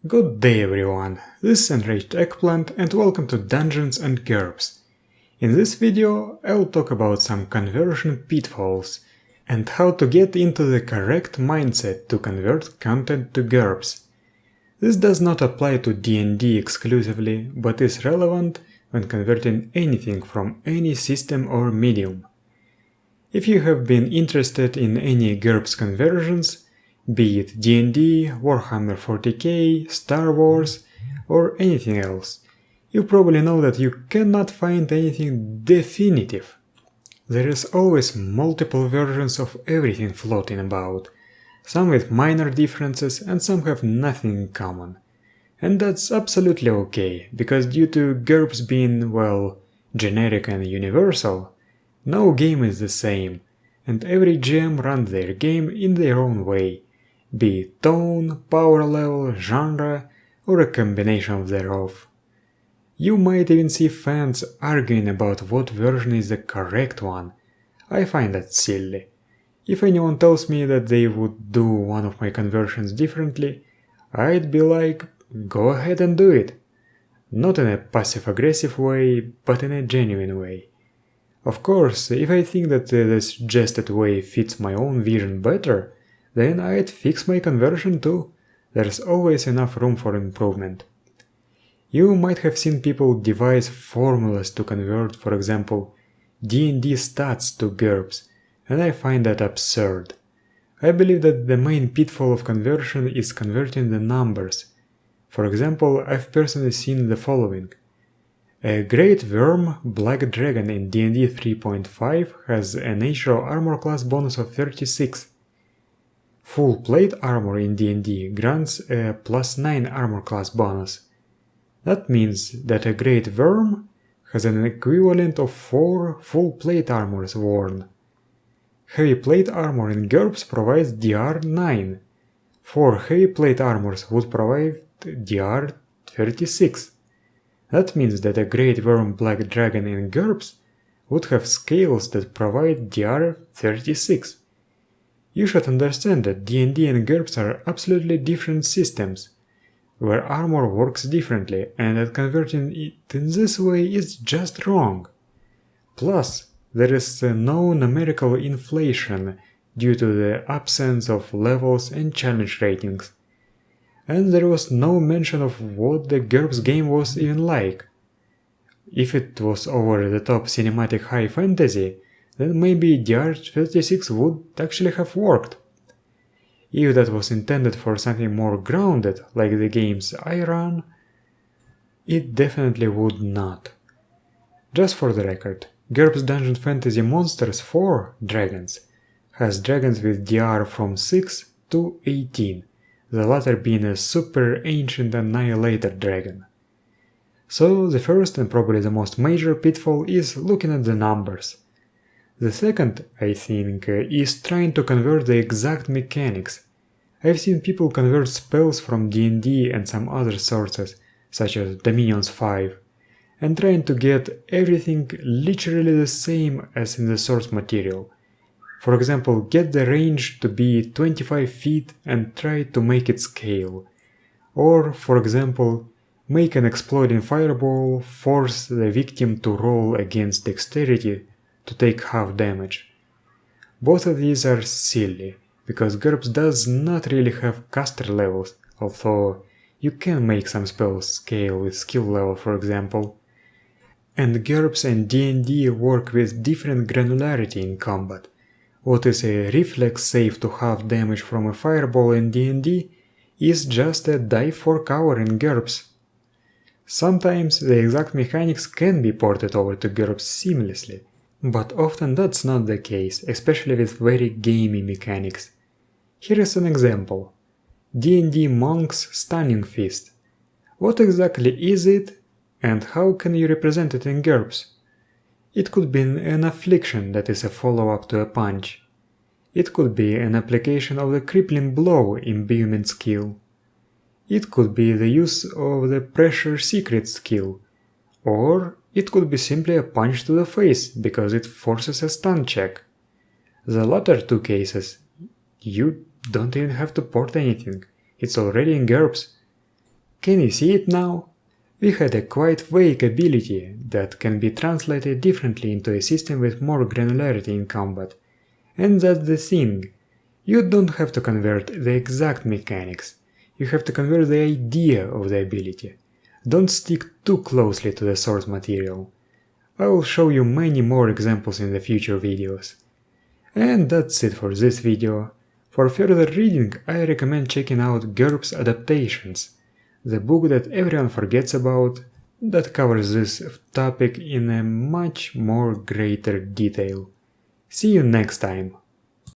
Good day everyone, this is Enraged Eggplant and welcome to Dungeons and GURPS. In this video I'll talk about some conversion pitfalls and how to get into the correct mindset to convert content to GURPS. This does not apply to D&D exclusively, but is relevant when converting anything from any system or medium. If you have been interested in any GURPS conversions, be it D&D, Warhammer 40k, Star Wars, or anything else, you probably know that you cannot find anything definitive. There is always multiple versions of everything floating about, some with minor differences and some have nothing in common. And that's absolutely okay, because due to GURPS being, well, generic and universal, no game is the same, and every GM runs their game in their own way, be it tone, power level, genre, or a combination of thereof. You might even see fans arguing about what version is the correct one. I find that silly. If anyone tells me that they would do one of my conversions differently, I'd be like, go ahead and do it. Not in a passive-aggressive way, but in a genuine way. Of course, if I think that the suggested way fits my own vision better, then I'd fix my conversion too. There's always enough room for improvement. You might have seen people devise formulas to convert, for example, D&D stats to GURPS, and I find that absurd. I believe that the main pitfall of conversion is converting the numbers. For example, I've personally seen the following. A Great Worm Black Dragon in D&D 3.5 has a natural armor class bonus of 36. Full plate armor in D&D grants a +9 armor class bonus. That means that a Great Worm has an equivalent of 4 full plate armors worn. Heavy plate armor in GURPS provides DR 9. 4 heavy plate armors would provide DR 36. That means that a Great Worm Black Dragon in GURPS would have scales that provide DR 36. You should understand that D&D and GURPS are absolutely different systems, where armor works differently, and that converting it in this way is just wrong. Plus, there is no numerical inflation due to the absence of levels and challenge ratings. And there was no mention of what the GURPS game was even like. If it was over-the-top cinematic high fantasy, then maybe DR36 would actually have worked. If that was intended for something more grounded, like the games I run, it definitely would not. Just for the record, GURPS Dungeon Fantasy Monsters 4 Dragons has dragons with DR from 6 to 18, the latter being a super ancient annihilator dragon. So the first and probably the most major pitfall is looking at the numbers. The second, I think, is trying to convert the exact mechanics. I've seen people convert spells from D&D and some other sources, such as Dominions 5, and trying to get everything literally the same as in the source material. For example, get the range to be 25 feet and try to make it scale. Or, for example, make an exploding fireball, force the victim to roll against dexterity to take half damage. Both of these are silly, because GURPS does not really have caster levels, although you can make some spells scale with skill level, for example. And GURPS and D&D work with different granularity in combat. What is a reflex save to half damage from a fireball in D&D is just a dive for cover in GURPS. Sometimes the exact mechanics can be ported over to GURPS seamlessly, but often that's not the case, especially with very gamey mechanics. Here is an example. D&D Monk's Stunning Fist. What exactly is it, and how can you represent it in GURPS? It could be an affliction that is a follow-up to a punch. It could be an application of the crippling blow imbuement skill. It could be the use of the pressure secret skill. Or it could be simply a punch to the face, because it forces a stun check. The latter two cases, you don't even have to port anything, it's already in GURPS. Can you see it now? We had a quite vague ability that can be translated differently into a system with more granularity in combat. And that's the thing. You don't have to convert the exact mechanics. You have to convert the idea of the ability. Don't stick too closely to the source material. I will show you many more examples in the future videos. And that's it for this video. For further reading, I recommend checking out GURPS Adaptations, the book that everyone forgets about, that covers this topic in a much more greater detail. See you next time!